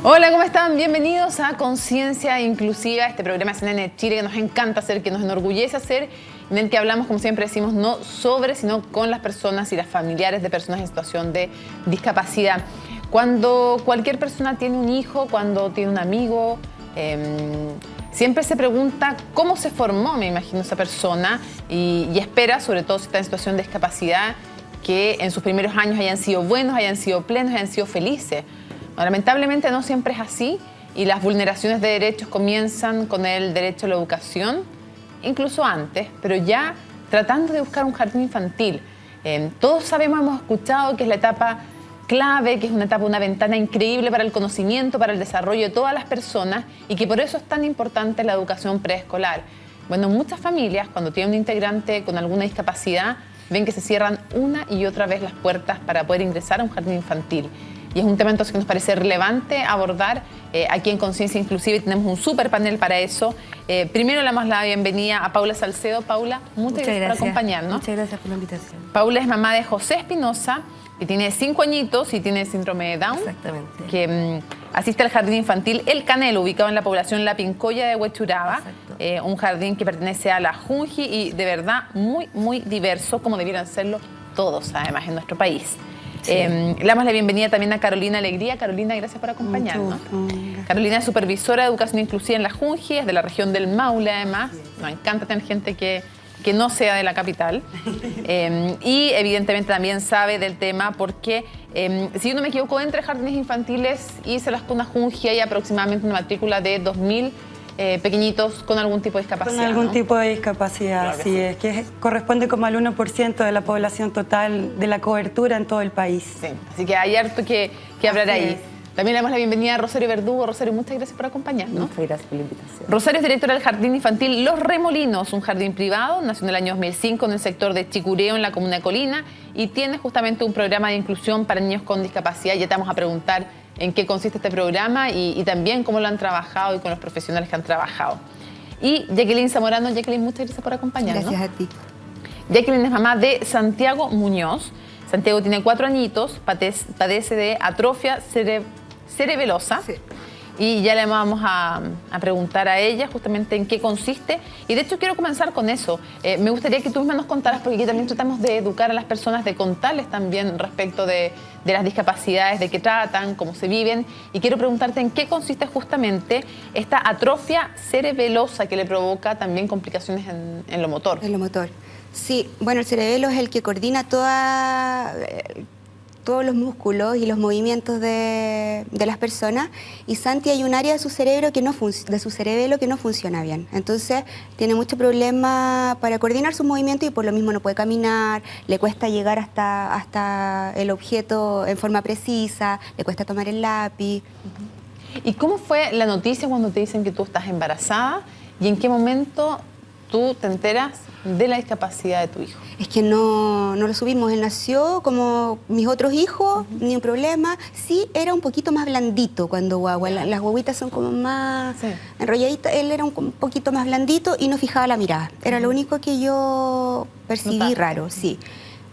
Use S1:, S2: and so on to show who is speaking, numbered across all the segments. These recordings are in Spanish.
S1: Hola, ¿cómo están? Bienvenidos a Conciencia Inclusiva, este programa de CNN Chile que nos encanta hacer, que nos enorgullece hacer, en el que hablamos, como siempre decimos, no sobre, sino con las personas y las familiares de personas en situación de discapacidad. Cuando cualquier persona tiene un hijo, cuando tiene un amigo, siempre se pregunta cómo se formó, me imagino, esa persona y espera, sobre todo si está en situación de discapacidad, que en sus primeros años hayan sido buenos, hayan sido plenos, hayan sido felices. Lamentablemente no siempre es así y las vulneraciones de derechos comienzan con el derecho a la educación, incluso antes, pero ya tratando de buscar un jardín infantil. Todos sabemos, hemos escuchado que es la etapa clave, que es una etapa, una ventana increíble para el conocimiento, para el desarrollo de todas las personas y que por eso es tan importante la educación preescolar. Bueno, muchas familias, cuando tienen un integrante con alguna discapacidad, ven que se cierran una y otra vez las puertas para poder ingresar a un jardín infantil. Y es un tema entonces que nos parece relevante abordar aquí en Conciencia Inclusiva y tenemos un súper panel para eso. Primero le damos la bienvenida a Paula Salcedo. Paula, muchas gracias por acompañarnos.
S2: Muchas gracias por la invitación.
S1: Paula es mamá de José Espinosa, que tiene 5 añitos y tiene síndrome de Down.
S2: Exactamente.
S1: Que asiste al jardín infantil El Canelo, ubicado en la población La Pincoya de Huechuraba. Un jardín que pertenece a la Junji y de verdad muy, muy diverso, como debieran serlo todos, además, en nuestro país. Sí. Le damos la bienvenida también a Carolina Alegría. Carolina, gracias por acompañarnos. Carolina es supervisora de educación inclusiva en la Junji, es de la región del Maule, además. Nos encanta tener gente que no sea de la capital. Y evidentemente también sabe del tema porque, si yo no me equivoco, entre jardines infantiles y Selascuna Junji hay aproximadamente una matrícula de 2000 pequeñitos con algún tipo de discapacidad.
S2: Con algún
S1: ¿no?
S2: tipo de discapacidad, claro, sí, es que corresponde como al 1% de la población total de la cobertura en todo el país.
S1: Sí, así que hay harto que hablar ahí. También le damos la bienvenida a Rosario Verdugo. Rosario, muchas gracias por acompañarnos.
S3: Muchas gracias por la invitación.
S1: Rosario es directora del Jardín Infantil Los Remolinos, un jardín privado, nació en el año 2005 en el sector de Chicureo, en la comuna de Colina, y tiene justamente un programa de inclusión para niños con discapacidad. Ya te vamos a preguntar en qué consiste este programa y también cómo lo han trabajado y con los profesionales que han trabajado. Y Jacqueline Zamorano. Jacqueline, muchas gracias por acompañarnos.
S3: Gracias a ti.
S1: Jacqueline es mamá de Santiago Muñoz. Santiago tiene 4 añitos, padece de atrofia cerebelosa. Sí. Y ya le vamos a preguntar a ella justamente en qué consiste. Y de hecho quiero comenzar con eso. Me gustaría que tú misma nos contaras, porque aquí también tratamos de educar a las personas, de contarles también respecto de las discapacidades, de qué tratan, cómo se viven. Y quiero preguntarte en qué consiste justamente esta atrofia cerebelosa que le provoca también complicaciones en lo motor.
S3: En lo motor. Sí, bueno, el cerebelo es el que coordina todos los músculos y los movimientos de las personas, y Santi hay un área de su cerebro que no funciona bien. Entonces tiene mucho problema para coordinar sus movimientos y por lo mismo no puede caminar, le cuesta llegar hasta el objeto en forma precisa, le cuesta tomar el lápiz.
S1: ¿Y cómo fue la noticia cuando te dicen que tú estás embarazada y en qué momento tú te enteras de la discapacidad de tu hijo?
S3: Es que no lo subimos, él nació como mis otros hijos, ni un problema. Sí, era un poquito más blandito cuando guagua, las guaguitas son como más enrolladitas, él era un poquito más blandito y no fijaba la mirada. Era lo único que yo percibí raro, sí.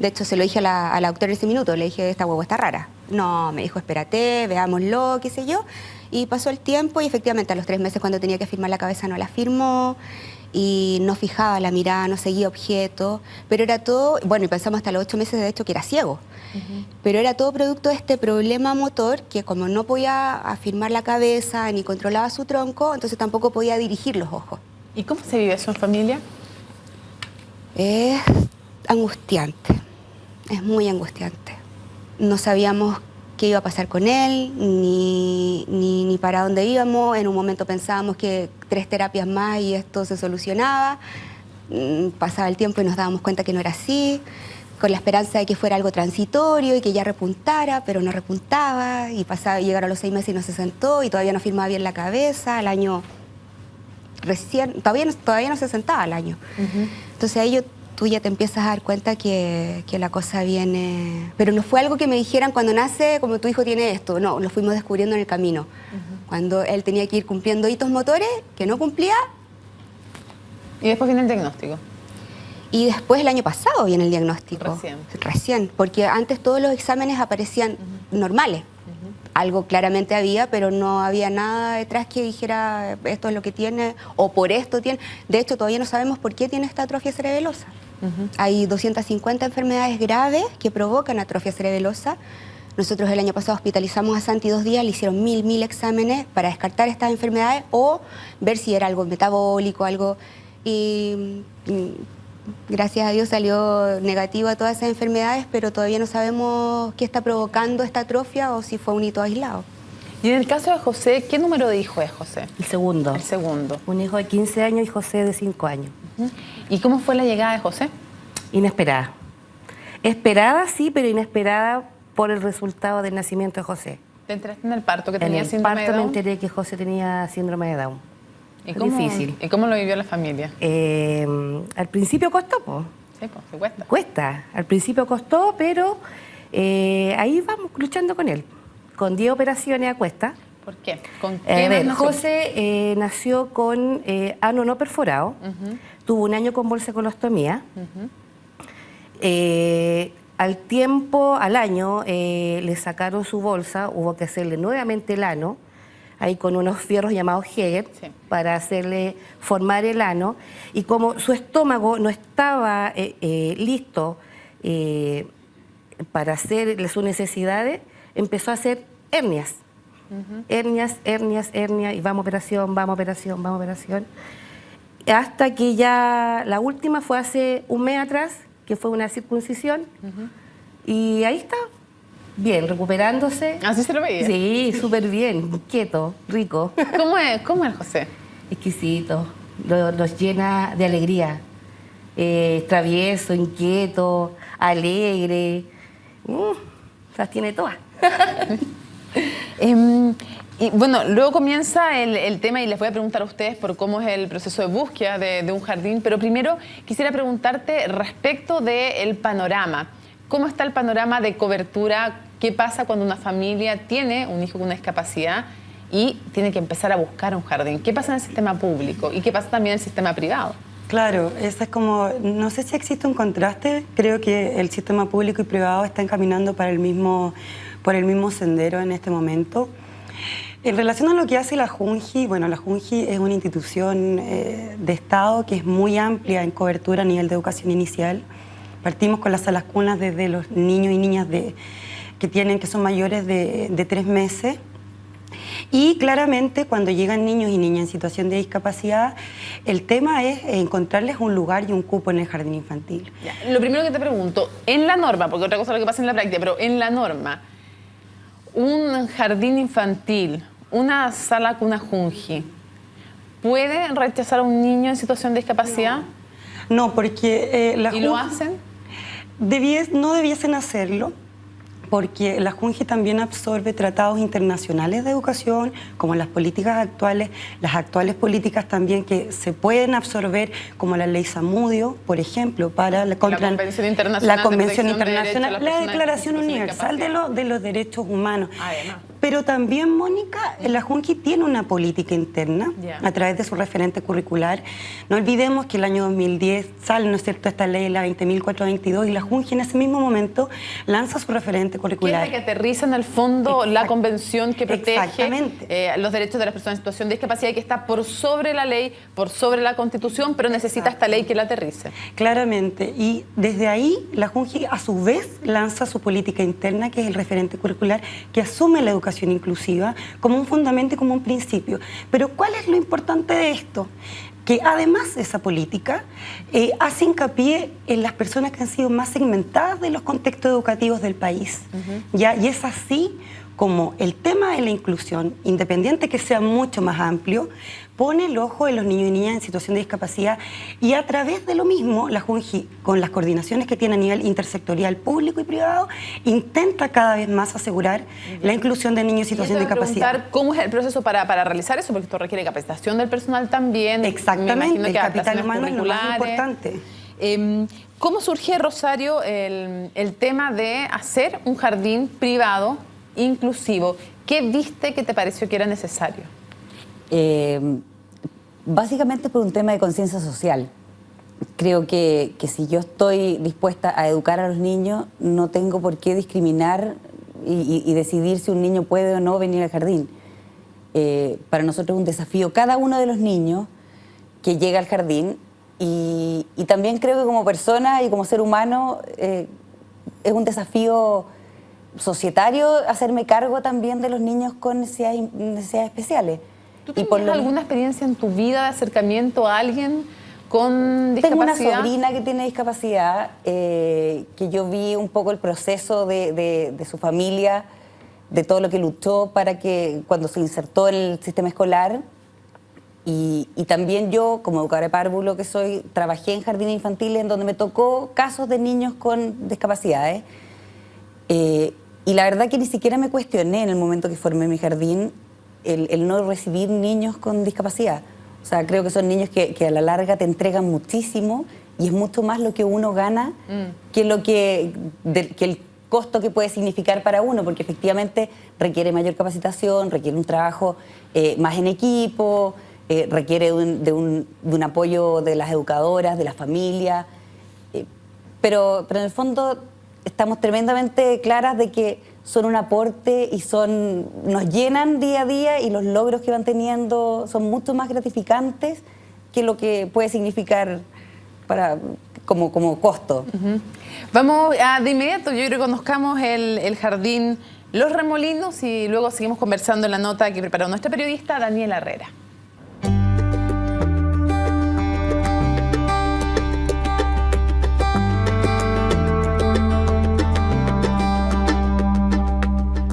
S3: De hecho, se lo dije a la doctora ese minuto, le dije, esta guagua está rara. No, me dijo, espérate, veámoslo, qué sé yo. Y pasó el tiempo y efectivamente a los 3 meses cuando tenía que firmar la cabeza no la firmó. Y no fijaba la mirada, no seguía objetos, pero era todo, bueno, y pensamos hasta los 8 meses de hecho que era ciego, pero era todo producto de este problema motor que como no podía afirmar la cabeza ni controlaba su tronco, entonces tampoco podía dirigir los ojos.
S1: ¿Y cómo se vive eso en familia?
S3: Es angustiante, es muy angustiante. No sabíamos qué iba a pasar con él, ni para dónde íbamos. En un momento pensábamos que 3 terapias más y esto se solucionaba. Pasaba el tiempo y nos dábamos cuenta que no era así, con la esperanza de que fuera algo transitorio y que ya repuntara, pero no repuntaba. Y llegaron los 6 meses y no se sentó y todavía no firmaba bien la cabeza. Al año recién, todavía no se sentaba al año. Entonces ahí tú ya te empiezas a dar cuenta que la cosa viene. Pero no fue algo que me dijeran cuando nace, como tu hijo tiene esto. No, lo fuimos descubriendo en el camino. Cuando él tenía que ir cumpliendo hitos motores que no cumplía.
S1: Y después viene el diagnóstico.
S3: Y después el año pasado viene el diagnóstico.
S1: Recién.
S3: Recién, porque antes todos los exámenes aparecían normales. algo claramente había, pero no había nada detrás que dijera esto es lo que tiene o por esto tiene. De hecho, todavía no sabemos por qué tiene esta atrofia cerebelosa. Hay 250 enfermedades graves que provocan atrofia cerebelosa. Nosotros el año pasado hospitalizamos a Santi 2 días, le hicieron 1000 exámenes para descartar estas enfermedades o ver si era algo metabólico, algo... Y gracias a Dios salió negativo a todas esas enfermedades, pero todavía no sabemos qué está provocando esta atrofia o si fue un hito aislado.
S1: Y en el caso de José, ¿qué número de hijo es José?
S4: El segundo.
S1: El segundo.
S4: Un hijo de 15 años y José de 5 años.
S1: ¿Y cómo fue la llegada de José?
S4: Inesperada. Esperada, sí, pero inesperada por el resultado del nacimiento de José.
S1: ¿Te enteraste en el parto que
S4: En
S1: tenía
S4: el
S1: síndrome de
S4: parto me
S1: Down?
S4: enteré que José tenía síndrome de Down.
S1: Difícil. ¿Y cómo lo vivió la familia?
S4: Al principio costó, pues.
S1: Sí, pues, se cuesta.
S4: Cuesta. Al principio costó, pero ahí vamos luchando con él. Con 10 operaciones a cuesta.
S1: ¿Por qué? ¿Con qué nació?
S4: José nació con ano no perforado. Tuvo un año con bolsa-colostomía. Al año, le sacaron su bolsa, hubo que hacerle nuevamente el ano, ahí con unos fierros llamados Heger,
S1: sí,
S4: para hacerle formar el ano. Y como su estómago no estaba listo para hacer sus necesidades, empezó a hacer hernias. Hernias, y vamos operación, vamos operación, vamos operación. Hasta que ya la última fue hace un mes atrás, que fue una circuncisión, y ahí está, bien, recuperándose.
S1: ¿Así se lo veía?
S4: Sí, súper bien, quieto, rico.
S1: ¿Cómo es José?
S4: Exquisito, nos llena de alegría. Travieso, inquieto, alegre, las tiene todas.
S1: Y bueno, luego comienza el tema y les voy a preguntar a ustedes por cómo es el proceso de búsqueda de un jardín, pero primero quisiera preguntarte respecto del panorama. ¿Cómo está el panorama de cobertura? ¿Qué pasa cuando una familia tiene un hijo con una discapacidad y tiene que empezar a buscar un jardín? ¿Qué pasa en el sistema público y qué pasa también en el sistema privado?
S2: Claro, eso es como, no sé si existe un contraste, creo que el sistema público y privado están caminando por el mismo sendero en este momento. En relación a lo que hace la Junji, bueno, la Junji es una institución de Estado que es muy amplia en cobertura a nivel de educación inicial. Partimos con las salas cunas desde los niños y niñas que son mayores de 3 meses. Y claramente cuando llegan niños y niñas en situación de discapacidad, el tema es encontrarles un lugar y un cupo en el jardín infantil.
S1: Ya, lo primero que te pregunto, en la norma, porque otra cosa es lo que pasa en la práctica, pero en la norma, un jardín infantil, una sala cuna Junji, ¿puede rechazar a un niño en situación de discapacidad?
S2: No, porque la
S1: Junji... ¿Y lo hacen?
S2: No debiesen hacerlo, porque la Junji también absorbe tratados internacionales de educación, como las políticas actuales, las actuales políticas también que se pueden absorber, como la ley Zamudio, por ejemplo, para la
S1: Convención Internacional,
S2: la Declaración Universal de los Derechos Humanos.
S1: Además.
S2: Pero también, Mónica, la Junji tiene una política interna a través de su referente curricular. No olvidemos que el año 2010 sale, ¿no es cierto?, esta ley, la 20.422, y la Junji en ese mismo momento lanza su referente curricular.
S1: ¿Qué es la que aterriza en el fondo la convención que protege los derechos de las personas en situación de discapacidad y que está por sobre la ley, por sobre la Constitución, pero necesita esta ley que la aterrice?
S2: Claramente. Y desde ahí la Junji a su vez lanza su política interna, que es el referente curricular, que asume la educación inclusiva como un fundamento y como un principio. Pero ¿cuál es lo importante de esto? Que además de esa política hace hincapié en las personas que han sido más segmentadas de los contextos educativos del país. ¿Ya? Y es así como el tema de la inclusión, independiente que sea mucho más amplio, pone el ojo en los niños y niñas en situación de discapacidad, y a través de lo mismo, la Junji, con las coordinaciones que tiene a nivel intersectorial público y privado, intenta cada vez más asegurar la inclusión de niños en situación de discapacidad.
S1: ¿Cómo es el proceso para realizar eso? Porque esto requiere capacitación del personal también.
S2: Exactamente, el capital humano es lo más importante.
S1: ¿Cómo surge, Rosario, el tema de hacer un jardín privado inclusivo? ¿Qué viste que te pareció que era necesario?
S5: Básicamente por un tema de conciencia social. Creo que si yo estoy dispuesta a educar a los niños, no tengo por qué discriminar y decidir si un niño puede o no venir al jardín. Para nosotros es un desafío cada uno de los niños que llega al jardín y también creo que como persona y como ser humano es un desafío societario hacerme cargo también de los niños con necesidades especiales.
S1: ¿Tú tienes alguna experiencia en tu vida de acercamiento a alguien con discapacidad?
S5: Tengo una sobrina que tiene discapacidad, que yo vi un poco el proceso de su familia, de todo lo que luchó para que cuando se insertó en el sistema escolar. Y también yo, como educadora de párvulo que soy, trabajé en jardines infantiles en donde me tocó casos de niños con discapacidades. Y la verdad que ni siquiera me cuestioné en el momento que formé mi jardín el no recibir niños con discapacidad. O sea, creo que son niños que a la larga te entregan muchísimo y es mucho más lo que uno gana que el costo que puede significar para uno, porque efectivamente requiere mayor capacitación, requiere un trabajo más en equipo, requiere de un apoyo de las educadoras, de las familias, pero en el fondo estamos tremendamente claras de que son un aporte y nos llenan día a día y los logros que van teniendo son mucho más gratificantes que lo que puede significar como costo.
S1: Vamos de inmediato, yo creo que conozcamos el jardín Los Remolinos y luego seguimos conversando en la nota que preparó nuestra periodista Daniela Herrera.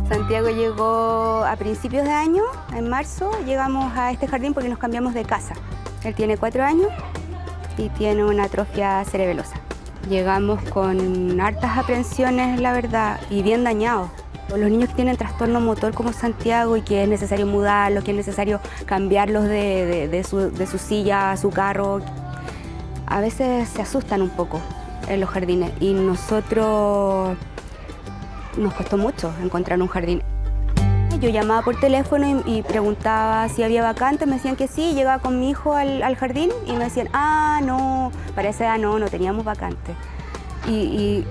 S3: Santiago llegó a principios de año, en marzo, llegamos a este jardín porque nos cambiamos de casa. Él tiene 4 años y tiene una atrofia cerebelosa. Llegamos con hartas aprensiones, la verdad, y bien dañados. Los niños que tienen trastorno motor como Santiago y que es necesario mudarlos, que es necesario cambiarlos de su silla a su carro, a veces se asustan un poco en los jardines y nosotros nos costó mucho encontrar un jardín. Yo llamaba por teléfono y preguntaba si había vacantes, me decían que sí, llegaba con mi hijo al jardín y me decían, no, para esa edad no teníamos vacantes. Y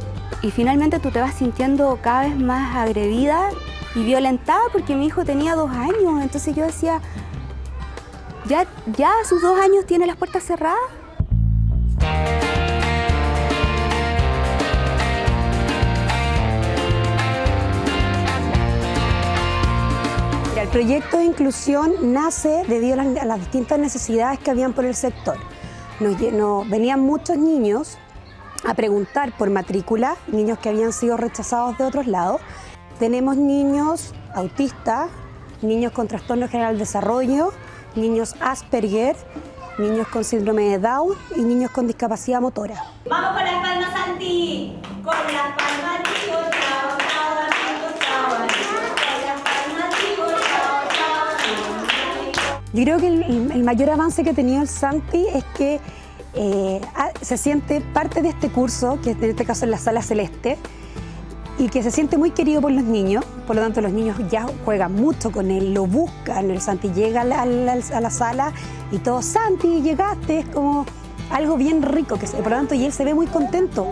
S3: finalmente tú te vas sintiendo cada vez más agredida y violentada porque mi hijo tenía 2 años, entonces yo decía, ¿ya a sus 2 años tiene las puertas cerradas?
S6: El proyecto de inclusión nace debido a las distintas necesidades que habían por el sector. Venían muchos niños a preguntar por matrícula, niños que habían sido rechazados de otros lados. Tenemos niños autistas, niños con trastorno general del desarrollo, niños Asperger, niños con síndrome de Down y niños con discapacidad motora.
S7: ¡Vamos con las palmas, Santi! Con las palmas, digo, chao, chao, amigo, chao, amigo. Con las palmas, digo, chao, chao, amigo.
S6: Yo creo que el mayor avance que ha tenido el Santi es que se siente parte de este curso, que en este caso es la Sala Celeste, y que se siente muy querido por los niños. Por lo tanto, los niños ya juegan mucho con él, lo buscan. El Santi llega a la sala y todo, Santi, llegaste, es como algo bien rico. Por lo tanto, y él se ve muy contento.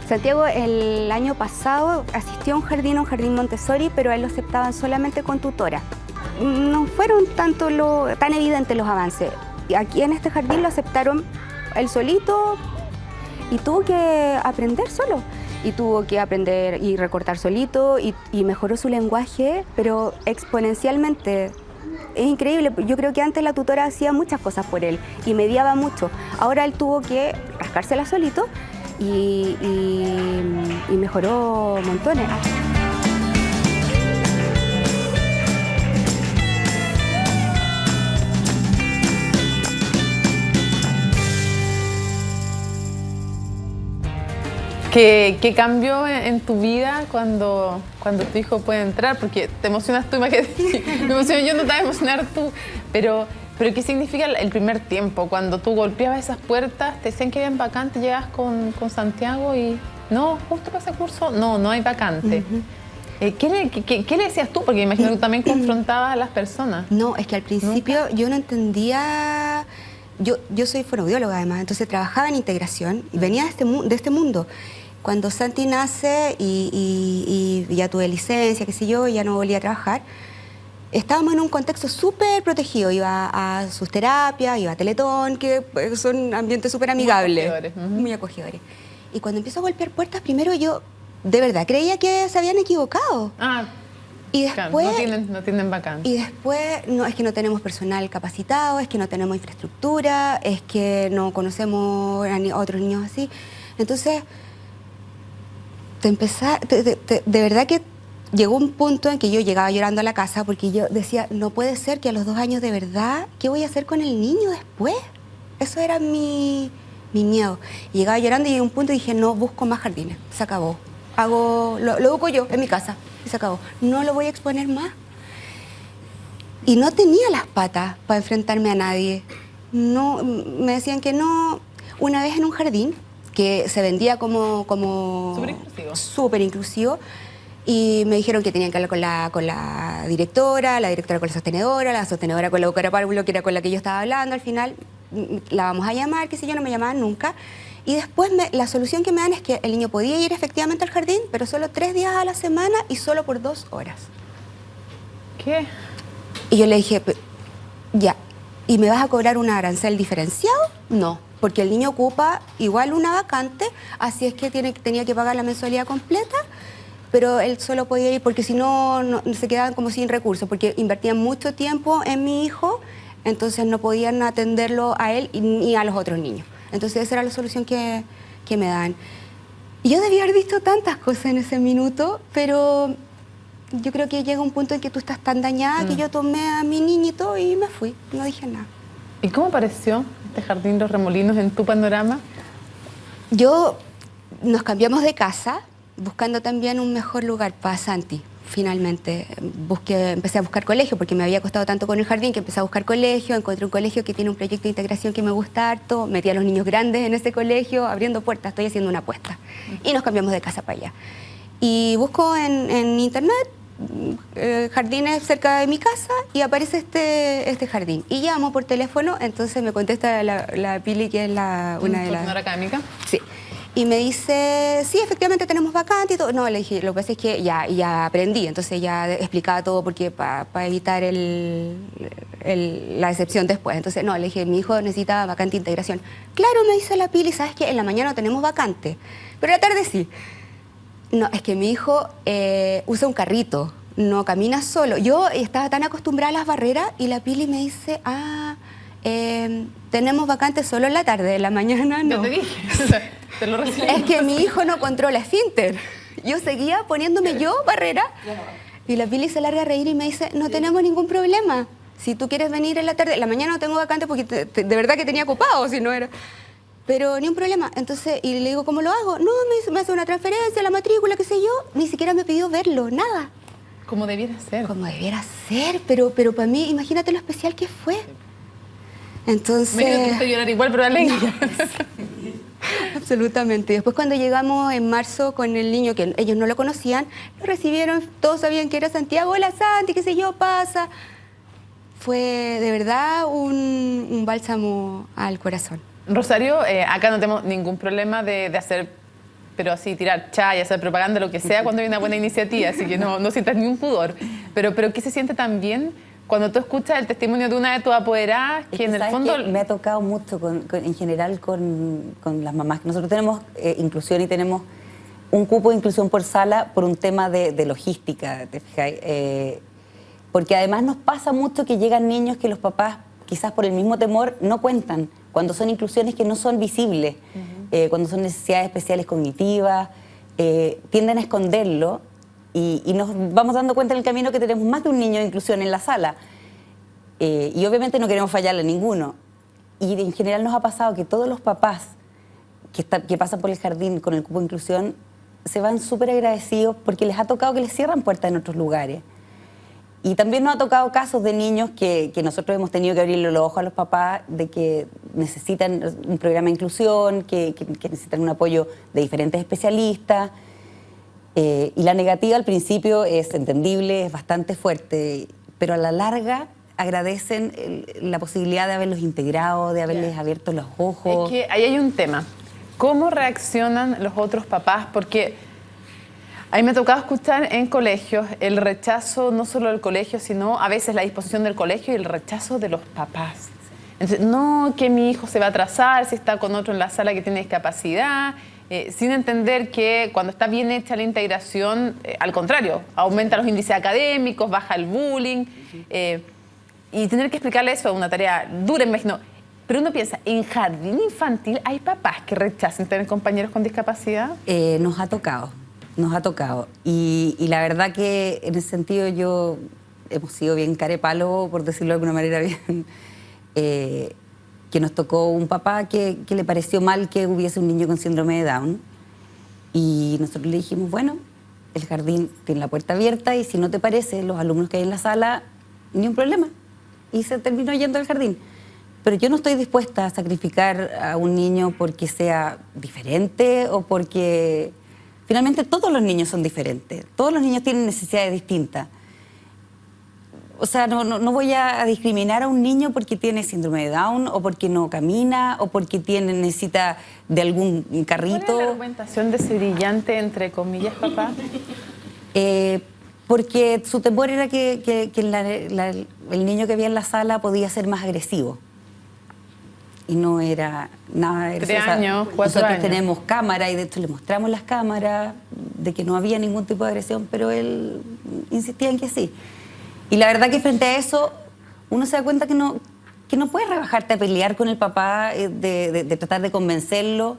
S3: Santiago el año pasado asistió a un jardín Montessori, pero a él lo aceptaban solamente con tutora. No fueron tan evidentes los avances. Aquí en este jardín lo aceptaron él solito y tuvo que aprender solo. Y tuvo que aprender y recortar solito y mejoró su lenguaje, pero exponencialmente. Es increíble, yo creo que antes la tutora hacía muchas cosas por él y mediaba mucho. Ahora él tuvo que rascársela solito y mejoró montones.
S1: ¿Qué cambió en tu vida cuando tu hijo puede entrar? Porque te emocionas tú, imagínate, me emociono yo, no te vas a emocionar tú. Pero ¿qué significa el primer tiempo? Cuando tú golpeabas esas puertas, te decían que habían vacantes, llegas con Santiago y no, justo para ese curso, no hay vacante. ¿Qué le decías tú? Porque me imagino que tú también confrontabas a las personas.
S3: No, es que al principio yo no entendía. Yo soy fonoaudióloga además, entonces trabajaba en integración y venía de este mundo. Cuando Santi nace y ya tuve licencia, qué sé yo, ya no volví a trabajar, estábamos en un contexto súper protegido. Iba a sus terapias, iba a Teletón, que son ambientes súper amigables. Muy acogedores. Y cuando empiezo a golpear puertas, primero yo de verdad creía que se habían equivocado. Y después,
S1: claro, no tienen vacante.
S3: Y después, no, es que no tenemos personal capacitado, es que no tenemos infraestructura, es que no conocemos a otros niños así. Entonces, de verdad que llegó un punto en que yo llegaba llorando a la casa porque yo decía, no puede ser que a los 2 años de verdad, ¿qué voy a hacer con el niño después? Eso era mi miedo. Y llegaba llorando y llegó un punto y dije, no, busco más jardines, se acabó. Lo busco yo en mi casa y se acabó. No lo voy a exponer más. Y no tenía las patas para enfrentarme a nadie. No, me decían que no. Una vez en un jardín que se vendía como súper inclusivo, y me dijeron que tenían que hablar con la directora con la sostenedora con la educadora párvulo, que era con la que yo estaba hablando. Al final la vamos a llamar, qué sé yo, no me llamaban nunca. Y después la solución que me dan es que el niño podía ir efectivamente al jardín, pero solo 3 días a la semana y solo por 2 horas.
S1: ¿Qué?
S3: Y yo le dije, ya, ¿y me vas a cobrar un arancel diferenciado? No, porque el niño ocupa igual una vacante, así es que tenía que pagar la mensualidad completa, pero él solo podía ir porque si no se quedaban como sin recursos, porque invertían mucho tiempo en mi hijo, entonces no podían atenderlo a él ni a los otros niños. Entonces esa era la solución que me dan. Y yo debía haber visto tantas cosas en ese minuto, pero yo creo que llega un punto en que tú estás tan dañada que yo tomé a mi niñito y me fui, no dije nada.
S1: ¿Y cómo apareció este Jardín Los Remolinos en tu panorama?
S3: Nos cambiamos de casa buscando también un mejor lugar para Santi. Finalmente empecé a buscar colegio porque me había costado tanto con el jardín que empecé a buscar colegio, encontré un colegio que tiene un proyecto de integración que me gusta harto, metí a los niños grandes en ese colegio, abriendo puertas, estoy haciendo una apuesta. Y nos cambiamos de casa para allá. Y busco en internet jardines cerca de mi casa y aparece este jardín. Y llamo por teléfono, entonces me contesta la Pili, que es una de las...
S1: académica.
S3: Sí. Y me dice, sí, efectivamente tenemos vacante y todo. No, le dije, lo que pasa es que ya aprendí, entonces ya explicaba todo porque para evitar la decepción después. Entonces, no, le dije, mi hijo necesita vacante de integración. Claro, me dice la Pili, ¿sabes qué? En la mañana no tenemos vacante, pero en la tarde sí. No, es que mi hijo usa un carrito, no camina solo. Yo estaba tan acostumbrada a las barreras y la Pili me dice, tenemos vacantes solo en la tarde, en la mañana no.
S1: Yo te dije, te lo recibí.
S3: Es que mi hijo no controla esfínter. Yo seguía poniéndome yo barrera y la Pili se larga a reír y me dice, no tenemos ningún problema. Si tú quieres venir en la tarde, en la mañana no tengo vacante porque de verdad que tenía ocupado, si no era... Pero ni un problema. Entonces, y le digo, ¿cómo lo hago? No, me hace una transferencia, la matrícula, qué sé yo. Ni siquiera me pidió verlo, nada.
S1: Como debiera ser.
S3: Como debiera ser, pero para mí, imagínate lo especial que fue. Entonces...
S1: Me quiero que llorar igual, pero alegría.
S3: Absolutamente. Después cuando llegamos en marzo con el niño, que ellos no lo conocían, lo recibieron, todos sabían que era Santiago, hola Santi, qué sé yo, pasa. Fue de verdad un bálsamo al corazón.
S1: Rosario, acá no tenemos ningún problema de hacer, pero así tirar chaya, hacer propaganda, lo que sea, cuando hay una buena iniciativa, así que no sientas ni un pudor. Pero ¿qué se siente también cuando tú escuchas el testimonio de una de tus apoderadas, que en el fondo...
S5: Me ha tocado mucho en general con las mamás. Nosotros tenemos inclusión y tenemos un cupo de inclusión por sala por un tema de logística, ¿te fijas? Porque además nos pasa mucho que llegan niños que los papás, quizás por el mismo temor, no cuentan. Cuando son inclusiones que no son visibles, cuando son necesidades especiales cognitivas, tienden a esconderlo y nos vamos dando cuenta en el camino que tenemos más de un niño de inclusión en la sala. Y obviamente no queremos fallarle a ninguno. Y en general nos ha pasado que todos los papás que pasan por el jardín con el cupo de inclusión se van súper agradecidos porque les ha tocado que les cierran puertas en otros lugares. Y también nos ha tocado casos de niños que nosotros hemos tenido que abrirle los ojos a los papás de que necesitan un programa de inclusión, que necesitan un apoyo de diferentes especialistas. Y la negativa al principio es entendible, es bastante fuerte, pero a la larga agradecen la posibilidad de haberlos integrado, de haberles abierto los ojos.
S1: Es que ahí hay un tema. ¿Cómo reaccionan los otros papás? Porque a mí me ha tocado escuchar en colegios el rechazo no solo del colegio, sino a veces la disposición del colegio y el rechazo de los papás. Entonces, no, que mi hijo se va a atrasar si está con otro en la sala que tiene discapacidad, sin entender que cuando está bien hecha la integración, al contrario, aumenta los índices académicos, baja el bullying, y tener que explicarle eso es una tarea dura, imagino. Pero uno piensa, en jardín infantil hay papás que rechazan tener compañeros con discapacidad.
S5: Nos ha tocado. Y la verdad que en ese sentido hemos sido bien carepalo, por decirlo de alguna manera bien, que nos tocó un papá que le pareció mal que hubiese un niño con síndrome de Down. Y nosotros le dijimos, bueno, el jardín tiene la puerta abierta y si no te parece, los alumnos que hay en la sala, ni un problema. Y se terminó yendo al jardín. Pero yo no estoy dispuesta a sacrificar a un niño porque sea diferente o porque... Finalmente todos los niños son diferentes, todos los niños tienen necesidades distintas. O sea, no voy a discriminar a un niño porque tiene síndrome de Down o porque no camina o porque necesita de algún carrito.
S1: ¿Cuál es la argumentación de ese brillante, entre comillas, papá?
S5: Porque su temor era que el niño que había en la sala podía ser más agresivo. Y no era nada de eso.
S1: 3 años, 4
S5: Nosotros
S1: años.
S5: tenemos cámara y de hecho le mostramos las cámaras de que no había ningún tipo de agresión, pero él insistía en que sí. Y la verdad que frente a eso uno se da cuenta que no puedes rebajarte a pelear con el papá, de tratar de convencerlo.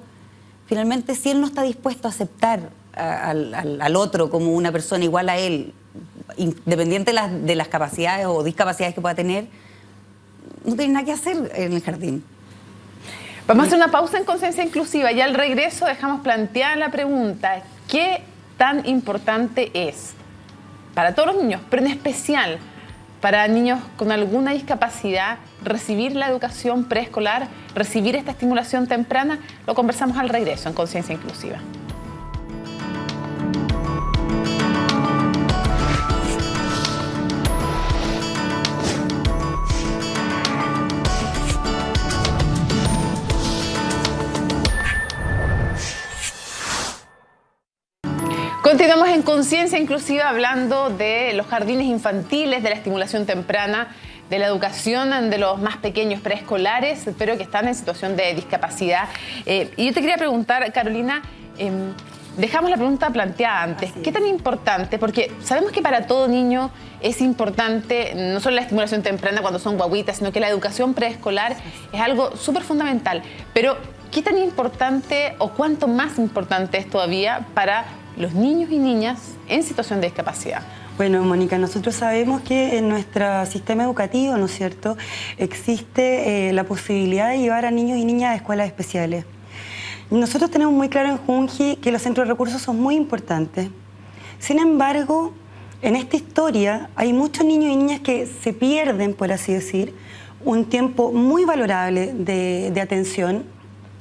S5: Finalmente, si él no está dispuesto a aceptar al otro como una persona igual a él, independiente de las capacidades o discapacidades que pueda tener, no tiene nada que hacer en el jardín.
S1: Vamos a hacer una pausa en Conciencia Inclusiva y al regreso dejamos planteada la pregunta, ¿qué tan importante es para todos los niños, pero en especial para niños con alguna discapacidad, recibir la educación preescolar, recibir esta estimulación temprana? Lo conversamos al regreso en Conciencia Inclusiva. Continuamos en Conciencia Inclusiva hablando de los jardines infantiles, de la estimulación temprana, de la educación de los más pequeños preescolares, pero que están en situación de discapacidad. Y yo te quería preguntar, Carolina, dejamos la pregunta planteada antes. ¿Qué tan importante? Porque sabemos que para todo niño es importante no solo la estimulación temprana cuando son guaguitas, sino que la educación preescolar es algo súper fundamental. Pero, ¿qué tan importante o cuánto más importante es todavía para los niños y niñas en situación de discapacidad?
S2: Bueno, Mónica, nosotros sabemos que en nuestro sistema educativo, ¿no es cierto?, existe la posibilidad de llevar a niños y niñas a escuelas especiales. Nosotros tenemos muy claro en Junji que los centros de recursos son muy importantes. Sin embargo, en esta historia hay muchos niños y niñas que se pierden, por así decir, un tiempo muy valorable de atención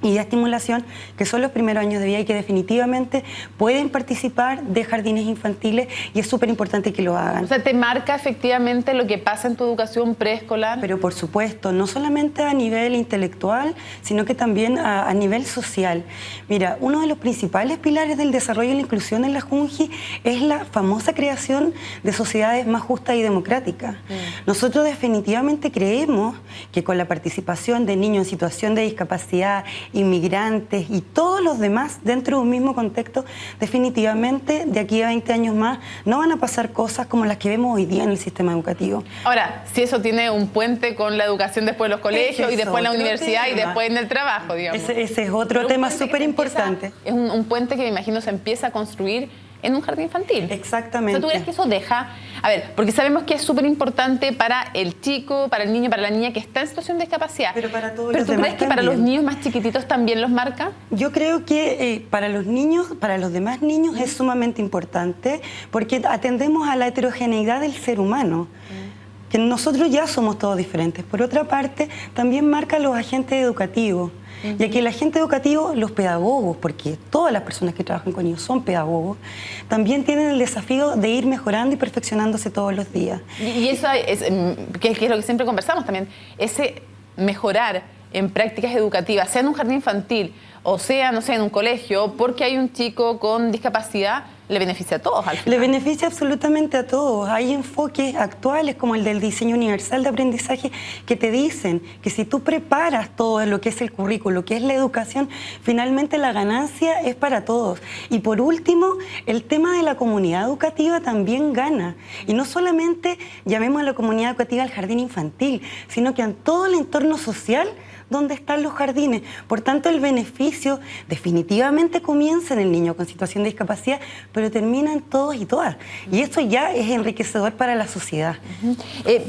S2: y de estimulación, que son los primeros años de vida y que definitivamente pueden participar de jardines infantiles y es súper importante que lo hagan.
S1: O sea, ¿te marca efectivamente lo que pasa en tu educación preescolar?
S2: Pero por supuesto, no solamente a nivel intelectual, sino que también a nivel social. Mira, uno de los principales pilares del desarrollo y la inclusión en la Junji es la famosa creación de sociedades más justas y democráticas. Nosotros definitivamente creemos que con la participación de niños en situación de discapacidad, inmigrantes y todos los demás dentro de un mismo contexto, definitivamente de aquí a 20 años más no van a pasar cosas como las que vemos hoy día en el sistema educativo.
S1: Ahora, si eso tiene un puente con la educación después de los colegios y después en la universidad y después en el trabajo, digamos.
S2: Ese es otro tema súper importante.
S1: Es un puente que me imagino se empieza a construir en un jardín infantil.
S2: Exactamente.
S1: O sea, ¿tú crees que eso deja? A ver, porque sabemos que es súper importante para el chico, para el niño, para la niña que está en situación de discapacidad.
S2: Pero para todos
S1: ¿Pero
S2: los
S1: tú
S2: demás
S1: crees que para los
S2: también.
S1: niños más chiquititos también los marca?
S2: Yo creo que para los niños, para los demás niños es sumamente importante porque atendemos a la heterogeneidad del ser humano. Que nosotros ya somos todos diferentes. Por otra parte, también marca a los agentes educativos. Y aquí el agente educativo, los pedagogos, porque todas las personas que trabajan con ellos son pedagogos, también tienen el desafío de ir mejorando y perfeccionándose todos los días.
S1: Y eso es que es lo que siempre conversamos también, ese mejorar en prácticas educativas, sea en un jardín infantil o sea, no sé, en un colegio, porque hay un chico con discapacidad, le beneficia a todos al final.
S2: Le beneficia absolutamente a todos. Hay enfoques actuales como el del diseño universal de aprendizaje que te dicen que si tú preparas todo lo que es el currículo, lo que es la educación, finalmente la ganancia es para todos. Y por último, el tema de la comunidad educativa también gana. Y no solamente llamemos a la comunidad educativa al jardín infantil, sino que a todo el entorno social donde están los jardines. Por tanto, el beneficio definitivamente comienza en el niño con situación de discapacidad, pero termina en todos y todas. Y eso ya es enriquecedor para la sociedad.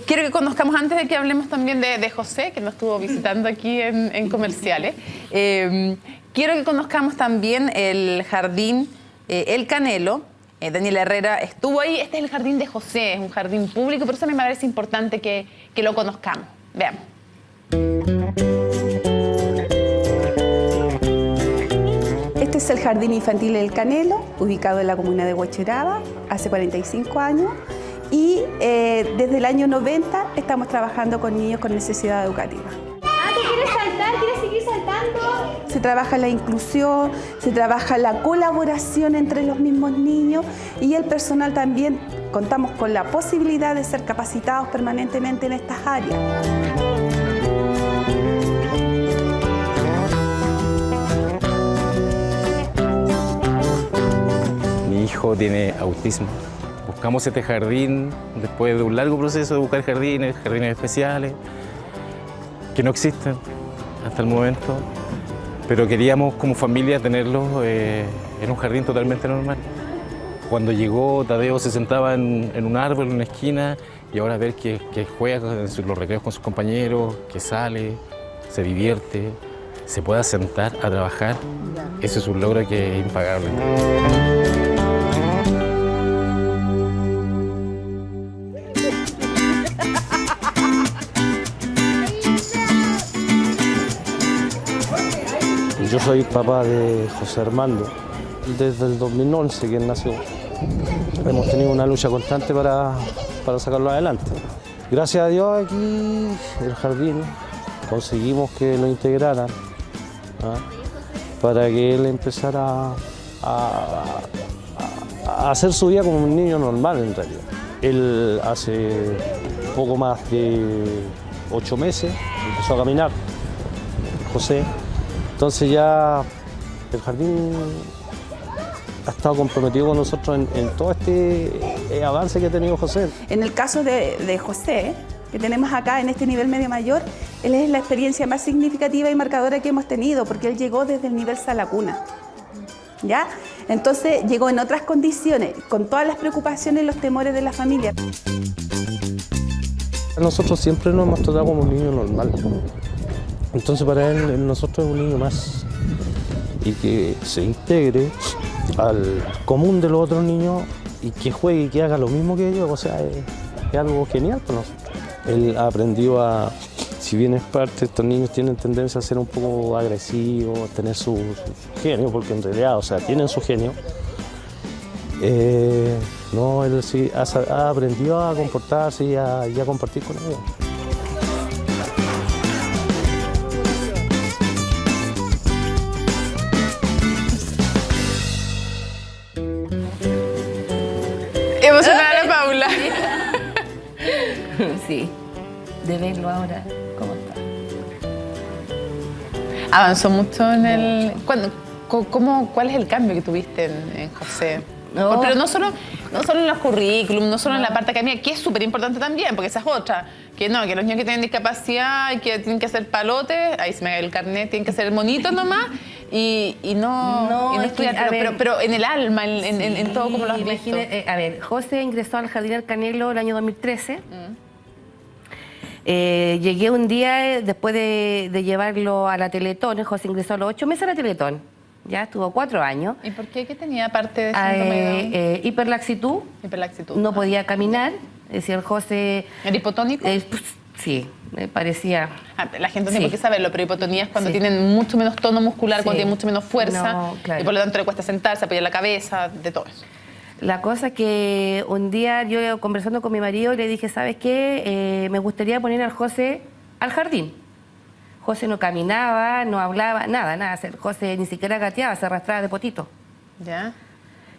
S1: Quiero que conozcamos, antes de que hablemos también de José, que nos estuvo visitando aquí en Comerciales, quiero que conozcamos también el jardín El Canelo. Daniela Herrera estuvo ahí. Este es el jardín de José, es un jardín público, pero eso me parece importante que lo conozcamos. Veamos.
S8: Este es el Jardín Infantil El Canelo, ubicado en la comuna de Huechuraba, hace 45 años. Y desde el año 90 estamos trabajando con niños con necesidad educativa.
S7: ¿Tú quieres saltar? ¿Quieres seguir saltando?
S8: Se trabaja la inclusión, se trabaja la colaboración entre los mismos niños y el personal también. Contamos con la posibilidad de ser capacitados permanentemente en estas áreas.
S9: Mi hijo tiene autismo. Buscamos este jardín después de un largo proceso de buscar jardines especiales, que no existen hasta el momento, pero queríamos como familia tenerlo en un jardín totalmente normal. Cuando llegó, Tadeo se sentaba en un árbol, en una esquina, y ahora ver que juega en los recreos con sus compañeros, que sale, se divierte, se pueda sentar a trabajar, eso es un logro que es impagable.
S10: Yo soy papá de José Armando, desde el 2011 que él nació. Hemos tenido una lucha constante para sacarlo adelante. Gracias a Dios aquí, el jardín, conseguimos que lo integraran, ¿ah? Para que él empezara a hacer su vida como un niño normal en realidad. Él hace poco más de 8 meses empezó a caminar, José. Entonces ya el jardín ha estado comprometido con nosotros en todo este avance que ha tenido José.
S8: En el caso de José, que tenemos acá en este nivel medio mayor, él es la experiencia más significativa y marcadora que hemos tenido, porque él llegó desde el nivel sala cuna, ¿ya? Entonces llegó en otras condiciones, con todas las preocupaciones y los temores de la familia.
S10: Nosotros siempre nos hemos tratado como un niño normal. Entonces para él, nosotros es un niño más, y que se integre al común de los otros niños y que juegue y que haga lo mismo que ellos, o sea, es algo genial para nosotros. Él aprendió a, si bien es parte, estos niños tienen tendencia a ser un poco agresivos, tener su genio, porque en realidad, o sea, tienen su genio. No, él sí ha aprendido a comportarse y a compartir con ellos.
S1: Emocionada la Paula.
S4: Sí, de verlo ahora, ¿cómo está?
S1: Avanzó mucho en el... ¿Cuál es el cambio que tuviste en José?
S4: No.
S1: Pero no solo en los currículum, no solo en la parte académica, que es súper importante también, porque esa es otra. Que no, que los niños que tienen discapacidad y que tienen que hacer palotes, ahí se me cae el carnet, tienen que ser monitos nomás y no estudiar, pero en el alma, en todo como lo has visto.
S4: A ver, José ingresó al Jardín El Canelo el año 2013. Llegué un día después de llevarlo a la Teletón. José ingresó a los 8 meses a la Teletón. Ya estuvo 4 años.
S1: ¿Y por qué? ¿Qué tenía aparte de síndrome de Down?
S4: Hiperlaxitud.
S1: Hiperlaxitud.
S4: No podía caminar. Es decir, José...
S1: ¿Era hipotónico?
S4: Pues, sí, me parecía...
S1: La gente no tiene por qué saberlo, pero hipotonía es cuando tienen mucho menos tono muscular, cuando tienen mucho menos fuerza,
S4: No, claro.
S1: y por lo tanto le cuesta sentarse, apoyar la cabeza, de todo eso.
S4: La cosa que un día yo conversando con mi marido le dije, ¿sabes qué? Me gustaría poner al José al jardín. José no caminaba, no hablaba, nada. José ni siquiera gateaba, se arrastraba de potito.
S1: ¿Ya?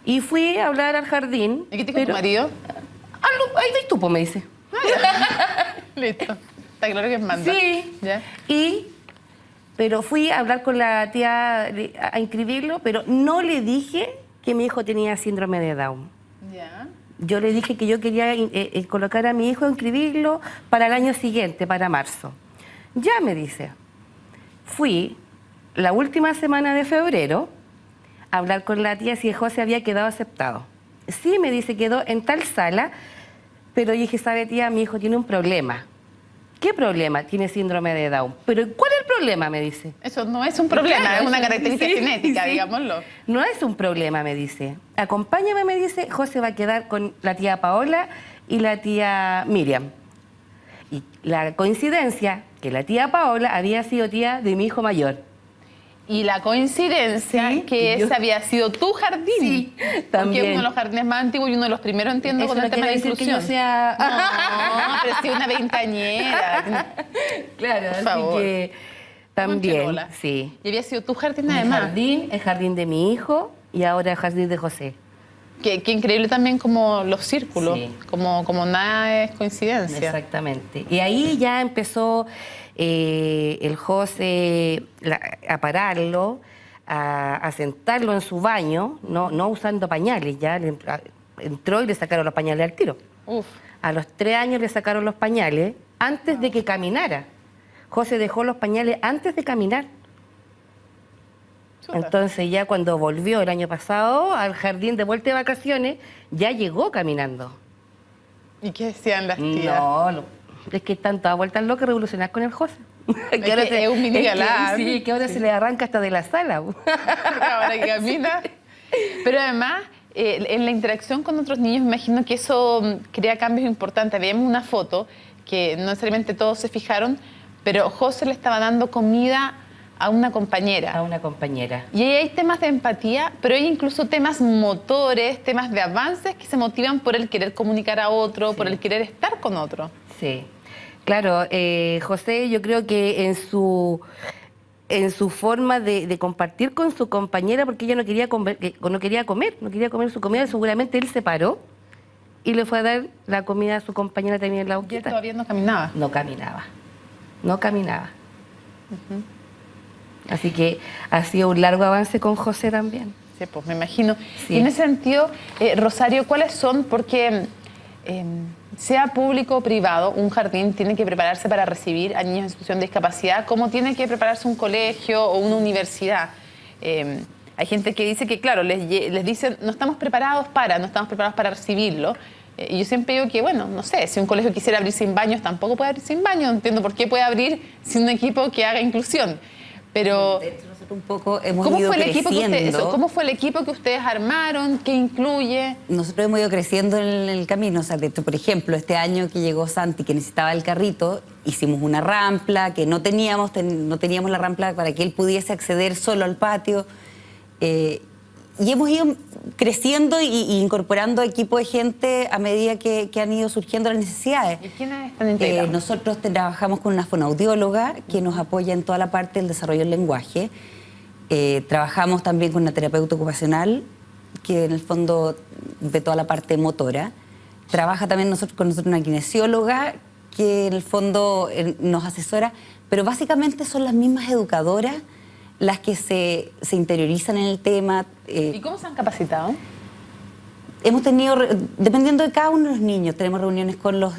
S4: Y fui a hablar al jardín.
S1: ¿Y qué te dijo tu marido?
S4: Ahí ves tú, pues, me dice.
S1: Listo. Está claro que es manda.
S4: Sí.
S1: ¿Ya?
S4: Pero fui a hablar con la tía a inscribirlo, pero no le dije que mi hijo tenía síndrome de Down.
S1: ¿Ya?
S4: Yo le dije que yo quería colocar a mi hijo, inscribirlo para el año siguiente, para marzo. Ya, me dice. Fui la última semana de febrero a hablar con la tía si José había quedado aceptado. Sí, me dice, quedó en tal sala, pero yo dije, ¿sabe, tía? Mi hijo tiene un problema. ¿Qué problema? Tiene síndrome de Down. ¿Pero cuál es el problema? Me dice.
S1: Eso no es un problema,
S4: Claro,
S1: es una
S4: eso-
S1: característica
S4: sí,
S1: genética,
S4: sí.
S1: digámoslo.
S4: No es un problema, me dice. Acompáñame, me dice. José va a quedar con la tía Paola y la tía Miriam. Y la coincidencia que la tía Paola había sido tía de mi hijo mayor.
S1: Y la coincidencia
S4: Sí,
S1: que
S4: que yo-
S1: ese había sido tu jardín.
S4: Sí,
S1: Porque
S4: también.
S1: es uno de los jardines más antiguos y uno de los primeros, entiendo,
S4: Eso
S1: con el
S4: no
S1: tema de
S4: quiere decir que
S1: inclusión.
S4: yo sea...
S1: No, pero sí una veintañera.
S4: Claro,
S1: Por
S4: así
S1: favor.
S4: que
S1: Ponche
S4: también,
S1: bola.
S4: sí.
S1: Y había sido tu jardín
S4: Mi
S1: además.
S4: jardín, el jardín de mi hijo y ahora el jardín de José.
S1: Qué increíble también como los círculos,
S4: Sí.
S1: como nada es coincidencia.
S4: Exactamente. Y ahí ya empezó el José a pararlo, a sentarlo en su baño, no usando pañales, ya entró y le sacaron los pañales al tiro.
S1: Uf.
S4: A los 3 años le sacaron los pañales antes de que caminara. José dejó los pañales antes de caminar.
S1: Chuta.
S4: Entonces ya cuando volvió el año pasado al jardín de vuelta de vacaciones, ya llegó caminando.
S1: ¿Y qué decían las tías?
S4: No, es que están todas vueltas locas revolucionar con el José.
S1: que es un mini galán.
S4: Sí, que ahora se le arranca hasta de la sala.
S1: Ahora que camina. Pero además, en la interacción con otros niños, me imagino que eso crea cambios importantes. Veíamos una foto que no necesariamente todos se fijaron, pero José le estaba dando comida a una compañera.
S4: A una compañera.
S1: Y ahí hay temas de empatía, pero hay incluso temas motores, temas de avances que se motivan por el querer comunicar a otro, por el querer estar con otro.
S4: Sí. Claro, José, yo creo que en su forma de compartir con su compañera, porque ella no quería comer su comida, seguramente él se paró y le fue a dar la comida a su compañera también en la
S1: Y él
S4: boquita.
S1: todavía no caminaba.
S4: No caminaba. Así que ha sido un largo avance con José también.
S1: Sí, pues me imagino.
S4: Sí.
S1: Y en ese sentido, Rosario, ¿cuáles son? Porque sea público o privado, un jardín tiene que prepararse para recibir a niños en situación de discapacidad, como tiene que prepararse un colegio o una universidad. Hay gente que dice que, claro, les dicen, no estamos preparados para recibirlo. Y yo siempre digo que, bueno, no sé, si un colegio quisiera abrir sin baños, tampoco puede abrir sin baños. No entiendo por qué puede abrir sin un equipo que haga inclusión. Pero,
S5: Nosotros un poco hemos
S1: ¿cómo
S5: ido
S1: fue el equipo
S5: creciendo.
S1: ¿cómo fue el equipo que ustedes armaron? ¿Qué incluye?
S5: Nosotros hemos ido creciendo en el camino. O sea, de hecho, por ejemplo, este año que llegó Santi, que necesitaba el carrito, hicimos una rampla, que no teníamos la rampla para que él pudiese acceder solo al patio. Y hemos ido creciendo y incorporando equipo de gente a medida que han ido surgiendo las necesidades.
S1: ¿Y quiénes están integrados?
S5: Nosotros trabajamos con una fonoaudióloga que nos apoya en toda la parte del desarrollo del lenguaje. Trabajamos también con una terapeuta ocupacional que en el fondo ve toda la parte motora. Trabaja también con nosotros una kinesióloga que en el fondo nos asesora, pero básicamente son las mismas educadoras las que se interiorizan en el tema.
S1: ¿Y cómo se han capacitado?
S5: Hemos tenido, dependiendo de cada uno de los niños, tenemos reuniones con los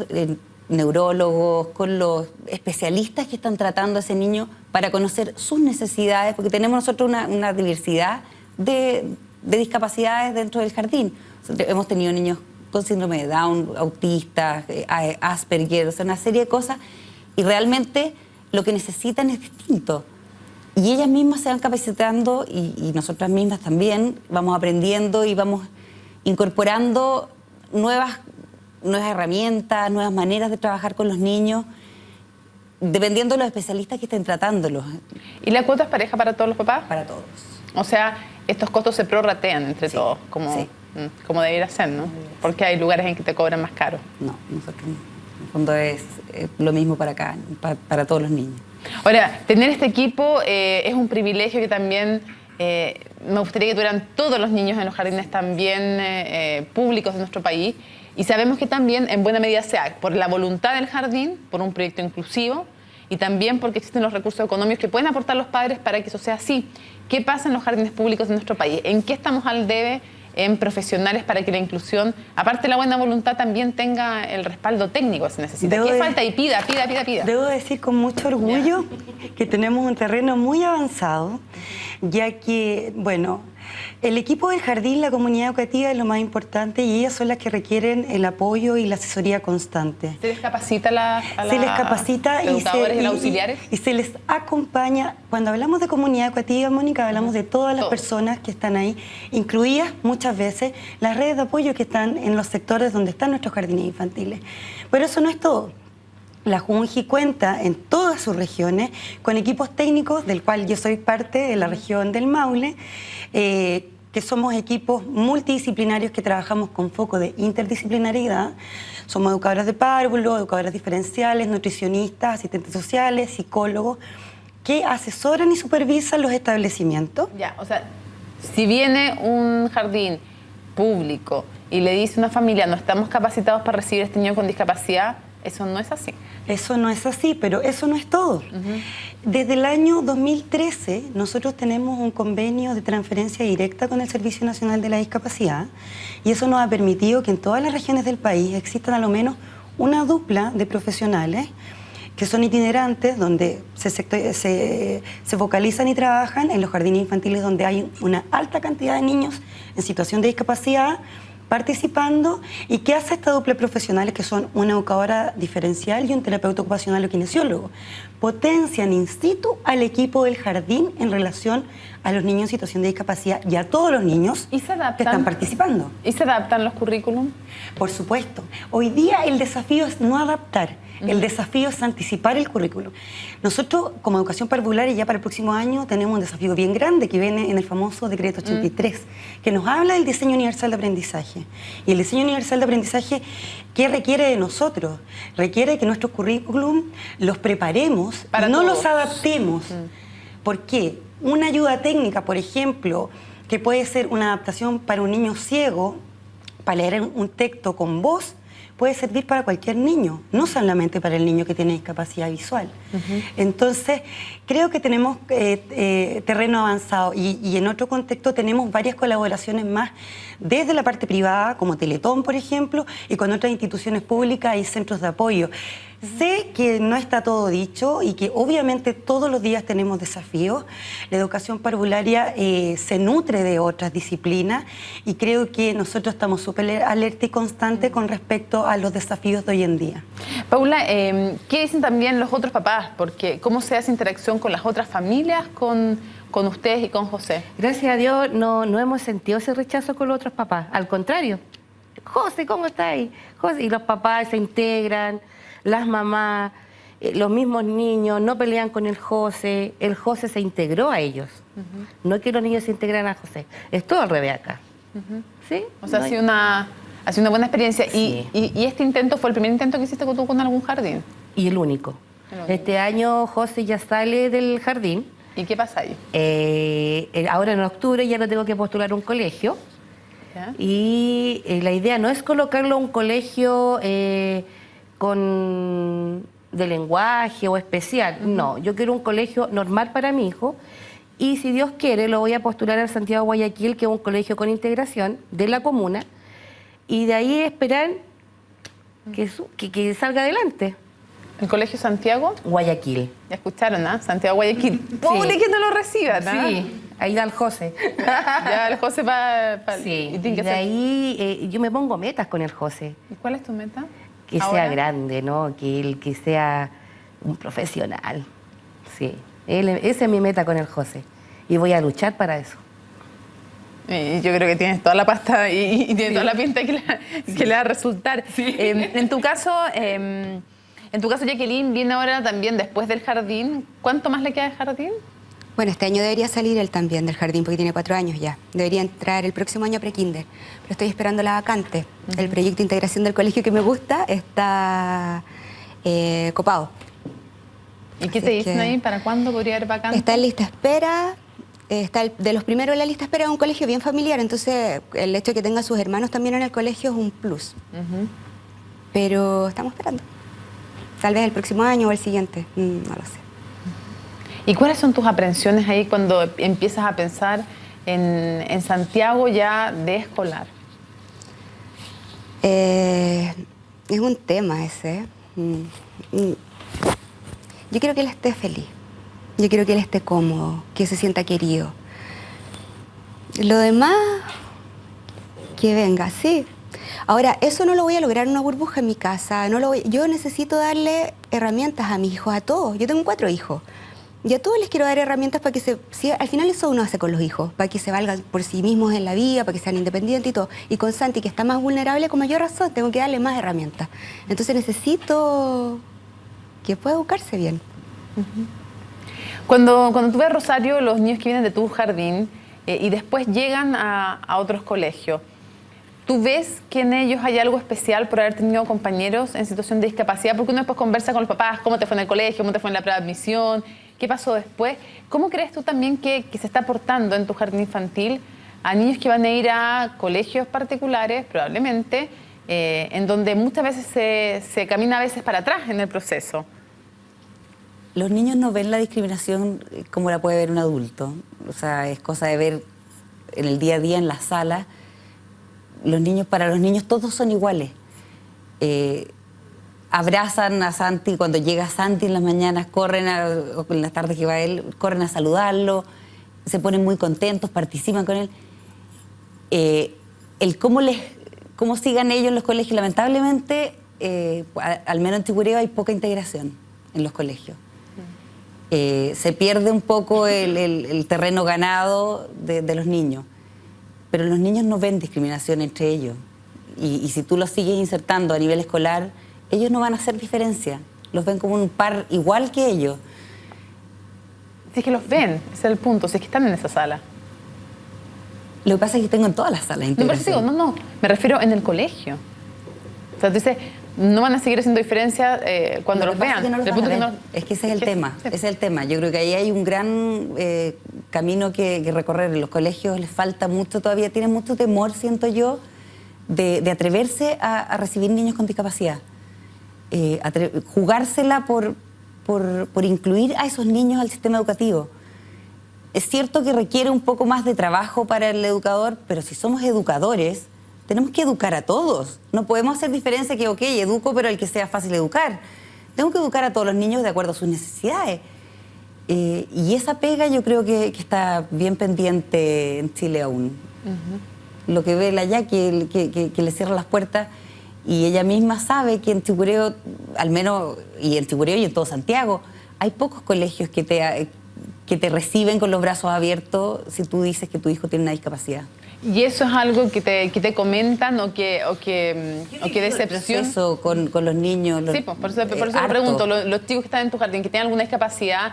S5: neurólogos, con los especialistas que están tratando a ese niño para conocer sus necesidades, porque tenemos nosotros una diversidad de discapacidades dentro del jardín. Hemos tenido niños con síndrome de Down, autistas, Asperger, o sea, una serie de cosas, y realmente lo que necesitan es distinto. Y ellas mismas se van capacitando y nosotras mismas también vamos aprendiendo y vamos incorporando nuevas herramientas, nuevas maneras de trabajar con los niños, dependiendo de los especialistas que estén tratándolos.
S1: ¿Y la cuota es pareja para todos los papás?
S5: Para todos.
S1: O sea, estos costos se prorratean entre
S5: Sí,
S1: todos, como,
S5: sí.
S1: como debería ser, ¿no? Porque hay lugares en que te cobran más caro.
S5: No, nosotros no. En el fondo es lo mismo para acá, para todos los niños.
S1: Ahora, tener este equipo es un privilegio que también me gustaría que tuvieran todos los niños en los jardines también públicos de nuestro país. Y sabemos que también en buena medida sea por la voluntad del jardín, por un proyecto inclusivo y también porque existen los recursos económicos que pueden aportar los padres para que eso sea así. ¿Qué pasa en los jardines públicos de nuestro país? ¿En qué estamos al debe en profesionales para que la inclusión, aparte de la buena voluntad, también tenga el respaldo técnico que se necesita? ¿Qué falta? Y pida.
S2: Debo decir con mucho orgullo que tenemos un terreno muy avanzado, ya que, bueno, el equipo del jardín, la comunidad educativa es lo más importante y ellas son las que requieren el apoyo y la asesoría constante.
S1: ¿Se les capacita
S2: Se les capacita
S1: educadores y auxiliares?
S2: Y se les acompaña. Cuando hablamos de comunidad educativa, Mónica, hablamos de todas las personas que están ahí, incluidas muchas veces las redes de apoyo que están en los sectores donde están nuestros jardines infantiles. Pero eso no es todo. La Junji cuenta en todas sus regiones con equipos técnicos, del cual yo soy parte de la región del Maule, que somos equipos multidisciplinarios que trabajamos con foco de interdisciplinariedad. Somos educadoras de párvulos, educadoras diferenciales, nutricionistas, asistentes sociales, psicólogos, que asesoran y supervisan los establecimientos.
S1: Ya, o sea, si viene un jardín público y le dice a una familia, no estamos capacitados para recibir a este niño con discapacidad, eso no es así.
S2: Eso no es así, pero eso no es todo. Desde el año 2013 nosotros tenemos un convenio de transferencia directa con el Servicio Nacional de la Discapacidad y eso nos ha permitido que en todas las regiones del país existan a lo menos una dupla de profesionales que son itinerantes, donde se focalizan y trabajan en los jardines infantiles donde hay una alta cantidad de niños en situación de discapacidad participando. ¿Y qué hace esta dupla de profesionales que son una educadora diferencial y un terapeuta ocupacional o kinesiólogo? Potencian in situ al equipo del jardín en relación a los niños en situación de discapacidad y a todos los niños que están participando.
S1: ¿Y se adaptan los currículum?
S2: Por supuesto. Hoy día el desafío es no adaptar, el desafío es anticipar el currículum. Nosotros, como educación parvularia, ya para el próximo año tenemos un desafío bien grande que viene en el famoso decreto 83, que nos habla del diseño universal de aprendizaje. Y el diseño universal de aprendizaje, ¿qué requiere de nosotros? Requiere que nuestros currículum los preparemos,
S1: para
S2: no
S1: todos.
S2: los adaptemos. ¿Por qué? Una ayuda técnica, por ejemplo, que puede ser una adaptación para un niño ciego, para leer un texto con voz, puede servir para cualquier niño, no solamente para el niño que tiene discapacidad visual. Entonces, creo que tenemos terreno avanzado y en otro contexto tenemos varias colaboraciones más desde la parte privada, como Teletón, por ejemplo, y con otras instituciones públicas y centros de apoyo. Sé que no está todo dicho y que obviamente todos los días tenemos desafíos. La educación parvularia se nutre de otras disciplinas y creo que nosotros estamos súper alerta y constante con respecto a los desafíos de hoy en día.
S1: Paula, ¿qué dicen también los otros papás? Porque ¿cómo se hace interacción con las otras familias, con ustedes y con José?
S4: Gracias a Dios no hemos sentido ese rechazo con los otros papás. Al contrario. José, ¿cómo está ahí? José, y los papás se integran, las mamás, los mismos niños no pelean con el José se integró a ellos. No es que los niños se integran a José, es todo al revés acá. ¿Sí?
S1: O sea,
S4: No
S1: ha sido una buena experiencia.
S4: Sí.
S1: ¿Y este intento fue el primer intento que hiciste tú con algún jardín?
S4: Y el único. Este año José ya sale del jardín.
S1: ¿Y qué pasa ahí?
S4: Ahora en octubre ya no tengo que postular un colegio.
S1: ¿Ya?
S4: Y la idea no es colocarlo a un colegio de lenguaje o especial. No, yo quiero un colegio normal para mi hijo y si Dios quiere lo voy a postular al Santiago Guayaquil, que es un colegio con integración de la comuna, y de ahí esperar que salga adelante.
S1: ¿El Colegio Santiago?
S4: Guayaquil.
S1: Ya escucharon, ¿ah? Santiago Guayaquil. Pobre que no lo reciban, ¿ah?
S4: Sí, ahí da el José.
S1: Ya el José
S4: Sí,
S1: y tiene que
S4: de
S1: ser-
S4: ahí yo me pongo metas con el José.
S1: ¿Y cuál es tu meta?
S4: Que
S1: Ahora.
S4: sea grande, ¿no? Que sea un profesional. Sí, esa es mi meta con el José. Y voy a luchar para eso.
S1: Yo creo que tienes toda la pasta y tienes toda la pinta que le va a resultar. En tu caso, Jacqueline viene ahora también después del jardín. ¿Cuánto más le queda de jardín?
S3: Bueno, este año debería salir él también del jardín porque tiene 4 años ya. Debería entrar el próximo año a prekinder, pero estoy esperando la vacante. El proyecto de integración del colegio que me gusta está copado.
S1: ¿Y qué
S3: Así
S1: te dicen
S3: que
S1: ahí? ¿Para cuándo podría haber vacante?
S3: está en lista de espera, de los primeros en la lista de espera, es un colegio bien familiar, entonces el hecho de que tenga a sus hermanos también en el colegio es un plus. Pero estamos esperando. Tal vez el próximo año o el siguiente, no lo sé.
S1: ¿Y cuáles son tus aprensiones ahí cuando empiezas a pensar en Santiago ya de escolar?
S3: Es un tema ese. Yo quiero que él esté feliz. Yo quiero que él esté cómodo, que se sienta querido. Lo demás, que venga, sí. Ahora, eso no lo voy a lograr en una burbuja en mi casa. Yo necesito darle herramientas a mis hijos, a todos. Yo tengo 4 hijos. Y a todos les quiero dar herramientas para que al final eso uno hace con los hijos, para que se valgan por sí mismos en la vida, para que sean independientes y todo. Y con Santi, que está más vulnerable, con mayor razón, tengo que darle más herramientas. Entonces necesito que pueda educarse bien.
S1: Cuando tú ves, Rosario, los niños que vienen de tu jardín y después llegan a otros colegios, ¿tú ves que en ellos hay algo especial por haber tenido compañeros en situación de discapacidad? Porque uno después conversa con los papás, ¿cómo te fue en el colegio? ¿Cómo te fue en la preadmisión? ¿Qué pasó después? ¿Cómo crees tú también que se está aportando en tu jardín infantil a niños que van a ir a colegios particulares, probablemente, en donde muchas veces se camina a veces para atrás en el proceso?
S5: Los niños no ven la discriminación como la puede ver un adulto. O sea, es cosa de ver en el día a día, en la sala. Para los niños todos son iguales. Abrazan a Santi, cuando llega Santi en las mañanas, o en las tardes que va él, corren a saludarlo, se ponen muy contentos, participan con él. Cómo sigan ellos en los colegios, lamentablemente, al menos en Chicureo hay poca integración en los colegios. Se pierde un poco el terreno ganado de los niños, pero los niños no ven discriminación entre ellos. Y si tú los sigues insertando a nivel escolar, ellos no van a hacer diferencia. Los ven como un par igual que ellos.
S1: Si es que los ven, ese es el punto, si es que están en esa sala.
S5: Lo que pasa es que tengo en todas las salas.
S1: No, me refiero en el colegio. O sea, tú dices, no van a seguir haciendo diferencia cuando los vean.
S5: Es que ese es el tema, ese es el tema. Yo creo que ahí hay un gran camino que recorrer. En los colegios les falta mucho todavía, tienen mucho temor, siento yo, de atreverse a recibir niños con discapacidad. Jugársela por incluir a esos niños al sistema educativo. Es cierto que requiere un poco más de trabajo para el educador, pero si somos educadores, tenemos que educar a todos. No podemos hacer diferencia que, ok, educo, pero el que sea fácil educar. Tengo que educar a todos los niños de acuerdo a sus necesidades. Y esa pega yo creo que está bien pendiente en Chile aún. Lo que ve la Jackie, que le cierra las puertas, y ella misma sabe que en Chicureo, al menos, y en Chicureo y en todo Santiago, hay pocos colegios que te reciben con los brazos abiertos si tú dices que tu hijo tiene una discapacidad.
S1: ¿Y eso es algo que te comentan o que decepción?
S5: Eso con los niños.
S1: Sí, pues, por eso te pregunto, los chicos que están en tu jardín, que tienen alguna discapacidad,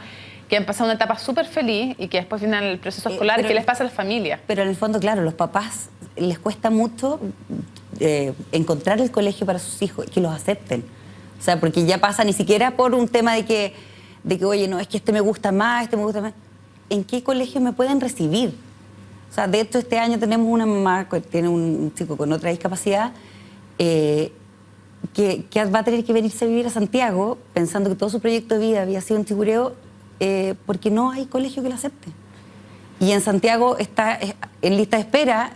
S1: que han pasado una etapa súper feliz y que después vienen al proceso escolar, ¿qué les pasa a las familias?
S5: Pero en el fondo, claro, los papás les cuesta mucho encontrar el colegio para sus hijos, que los acepten. O sea, porque ya pasa ni siquiera por un tema de que oye, no, es que este me gusta más, este me gusta más. ¿En qué colegio me pueden recibir? O sea, de hecho, este año tenemos una mamá que tiene un chico con otra discapacidad que va a tener que venirse a vivir a Santiago pensando que todo su proyecto de vida había sido en Chicureo porque no hay colegio que lo acepte. Y en Santiago está en lista de espera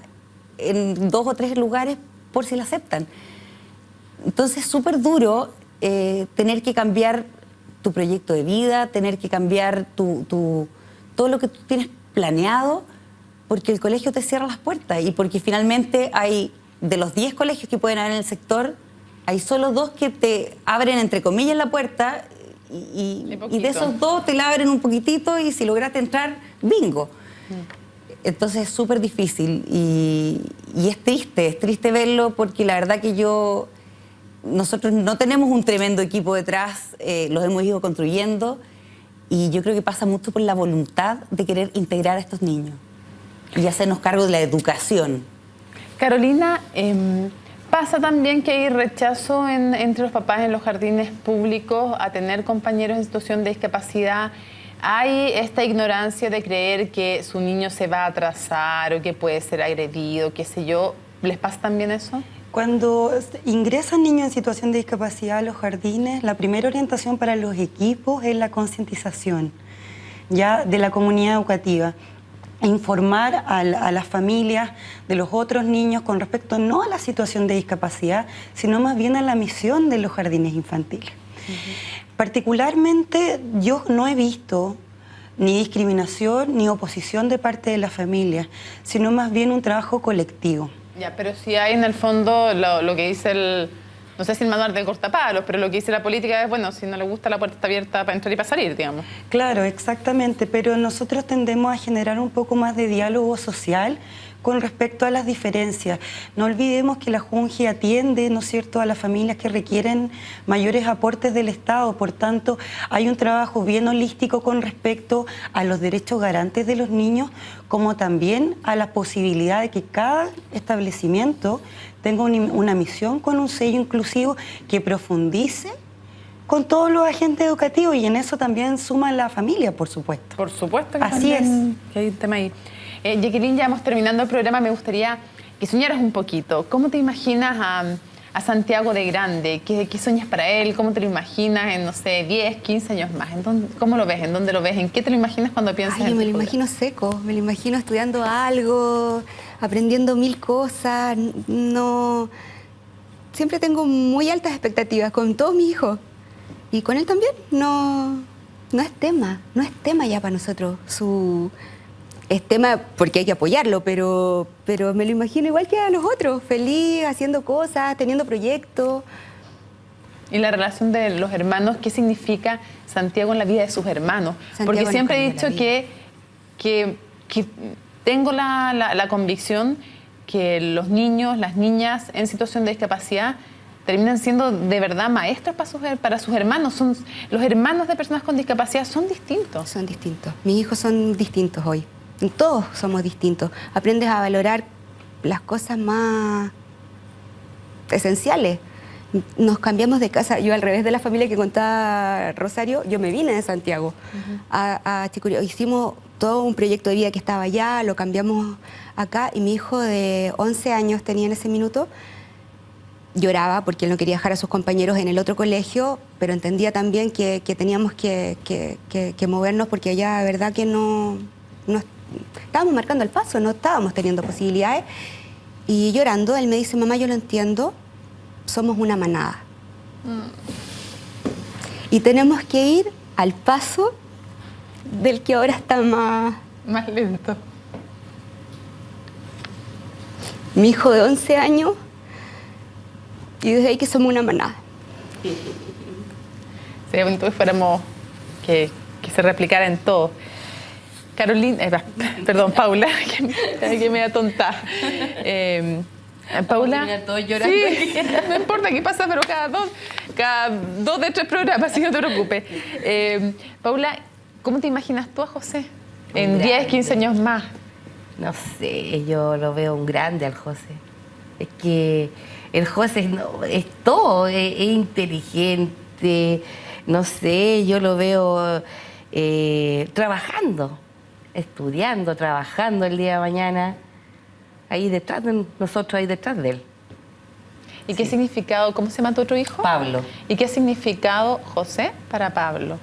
S5: en 2 o 3 lugares por si la aceptan. Entonces es súper duro tener que cambiar tu proyecto de vida, tener que cambiar todo lo que tú tienes planeado porque el colegio te cierra las puertas y porque finalmente hay, de los 10 colegios que pueden haber en el sector, hay solo 2 que te abren entre comillas la puerta y de esos 2 te la abren un poquitito y si lograste entrar, bingo. Entonces es súper difícil y es triste verlo porque la verdad que nosotros no tenemos un tremendo equipo detrás, los hemos ido construyendo Y yo creo que pasa mucho por la voluntad de querer integrar a estos niños y hacernos cargo de la educación.
S1: Carolina, ¿pasa también que hay rechazo entre los papás en los jardines públicos a tener compañeros en situación de discapacidad? ¿Hay esta ignorancia de creer que su niño se va a atrasar o que puede ser agredido, qué sé yo? ¿Les pasa también eso?
S2: Cuando ingresan niños en situación de discapacidad a los jardines, la primera orientación para los equipos es la concientización ya de la comunidad educativa. Informar a las familias de los otros niños con respecto no a la situación de discapacidad, sino más bien a la misión de los jardines infantiles. Particularmente yo no he visto ni discriminación ni oposición de parte de la familia, sino más bien un trabajo colectivo.
S1: Ya, pero si hay en el fondo lo que dice el, no sé si el manual de cortapalos, pero lo que dice la política es, bueno, si no le gusta la puerta está abierta para entrar y para salir, digamos.
S2: Claro, exactamente, pero nosotros tendemos a generar un poco más de diálogo social con respecto a las diferencias. No olvidemos que la Junji atiende, ¿no es cierto?, a las familias que requieren mayores aportes del Estado. Por tanto, hay un trabajo bien holístico con respecto a los derechos garantes de los niños, como también a la posibilidad de que cada establecimiento tenga una misión con un sello inclusivo que profundice con todos los agentes educativos, y en eso también suma la familia, por supuesto.
S1: Por supuesto que
S2: así
S1: también, es. Que hay un tema ahí. Jacqueline, ya vamos terminando el programa, me gustaría que soñaras un poquito. ¿Cómo te imaginas a Santiago de grande? ¿Qué sueñas para él? ¿Cómo te lo imaginas en, no sé, 10, 15 años más? ¿Cómo lo ves? ¿En dónde lo ves? ¿En qué te lo imaginas cuando piensas en
S3: Yo me
S1: tu
S3: lo
S1: futuro?
S3: imagino seco, me lo imagino estudiando algo, aprendiendo 1000 cosas. No, siempre tengo muy altas expectativas con todos mis hijos. Y con él también. No es tema ya para nosotros. Es tema porque hay que apoyarlo, pero me lo imagino igual que a los otros, feliz, haciendo cosas, teniendo proyectos.
S1: Y la relación de los hermanos, ¿qué significa Santiago en la vida de sus hermanos?
S3: Santiago
S1: Porque
S3: nos
S1: siempre he
S3: cambia
S1: dicho
S3: la
S1: que tengo la convicción que los niños, las niñas en situación de discapacidad terminan siendo de verdad maestros para sus hermanos. Los hermanos de personas con discapacidad son distintos.
S3: Son distintos. Mis hijos son distintos hoy. Todos somos distintos. Aprendes a valorar las cosas más esenciales. Nos cambiamos de casa. Yo, al revés de la familia que contaba Rosario, yo me vine de Santiago a Chicurio. Hicimos todo un proyecto de vida que estaba allá, lo cambiamos acá, y mi hijo de 11 años tenía en ese minuto, lloraba porque él no quería dejar a sus compañeros en el otro colegio, pero entendía también que teníamos que movernos, porque allá, de verdad, que no estábamos marcando el paso, no estábamos teniendo posibilidades. Y llorando, él me dice: mamá, yo lo entiendo, somos una manada. Y tenemos que ir al paso del que ahora está
S1: más lento.
S3: Mi hijo de 11 años, y desde ahí que somos una manada.
S1: Sería bonito que fuéramos, que se replicara en todo. Carolina, perdón, Paula, que me da tonta. Paula,
S4: todos llorando.
S1: Sí, no importa qué pasa, pero cada dos de 3 programas, así que no te preocupes. Paula, ¿cómo te imaginas tú a José en 10, 15 años más?
S4: No sé, yo lo veo un grande al José. Es que el José es todo, es inteligente, no sé, yo lo veo trabajando, estudiando, trabajando el día de mañana, ahí detrás de nosotros, ahí detrás de él.
S1: ¿Y qué significado, cómo se llama tu otro hijo?
S4: Pablo.
S1: ¿Y qué significado José para Pablo?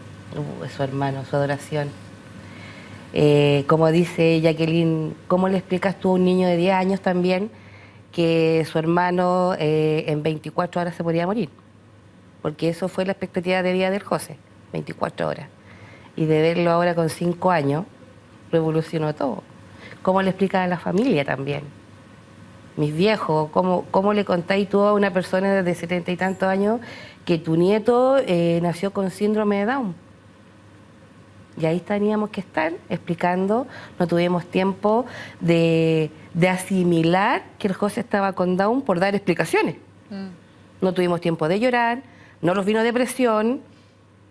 S4: Su hermano, su adoración. Como dice Jacqueline, ¿cómo le explicas tú a un niño de 10 años también que su hermano en 24 horas se podía morir? Porque eso fue la expectativa de vida del José, 24 horas. Y de verlo ahora con 5 años, revolucionó todo. ¿Cómo le explicas a la familia también? Mis viejos, ¿cómo le contáis tú a una persona de 70 y tantos años que tu nieto nació con síndrome de Down? Y ahí teníamos que estar explicando, no tuvimos tiempo de asimilar que el José estaba con Down por dar explicaciones. No tuvimos tiempo de llorar, no nos vino depresión,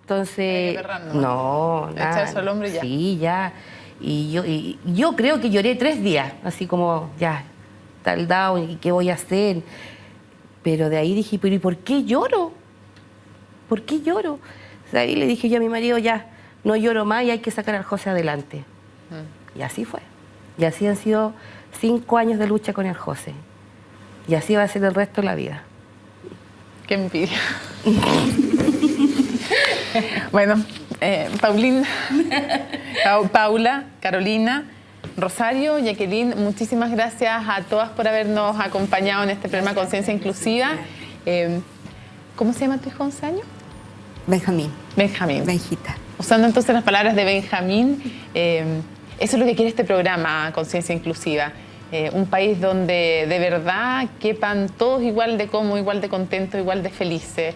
S1: Hay
S4: Entonces,
S1: que agarrar,
S4: no, nada.
S1: Echarse al hombro y ya.
S4: Sí, ya. Y yo creo que lloré 3 días, así como, ya, tal down, ¿y qué voy a hacer? Pero de ahí dije, pero ¿y por qué lloro? ¿Por qué lloro? O sea, ahí le dije yo a mi marido, ya, no lloro más y hay que sacar al José adelante. Y así fue. Y así han sido 5 años de lucha con el José. Y así va a ser el resto de la vida.
S1: Qué envidia. Bueno, Paula, Carolina, Rosario, Jacqueline, muchísimas gracias a todas por habernos acompañado en este programa Conciencia Inclusiva. ¿Cómo se llama tu hijo, 11 años?
S3: Benjamín.
S1: Benjamín.
S3: Benjita.
S1: Usando entonces las palabras de Benjamín, eso es lo que quiere este programa, Conciencia Inclusiva. Un país donde de verdad quepan todos igual de cómodos, igual de contentos, igual de felices,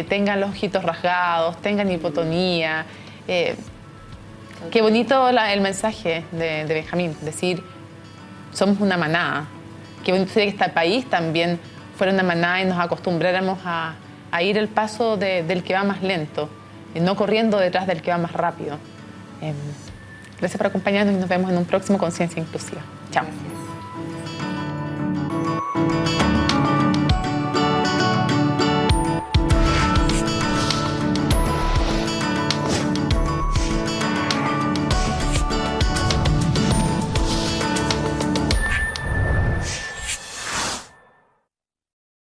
S1: tengan los ojitos rasgados, tengan hipotonía. Qué bonito el mensaje de Benjamín, decir, somos una manada. Qué bonito sería que este país también fuera una manada y nos acostumbráramos a ir el paso del que va más lento, no corriendo detrás del que va más rápido. Gracias por acompañarnos y nos vemos en un próximo Conciencia Inclusiva. Chao.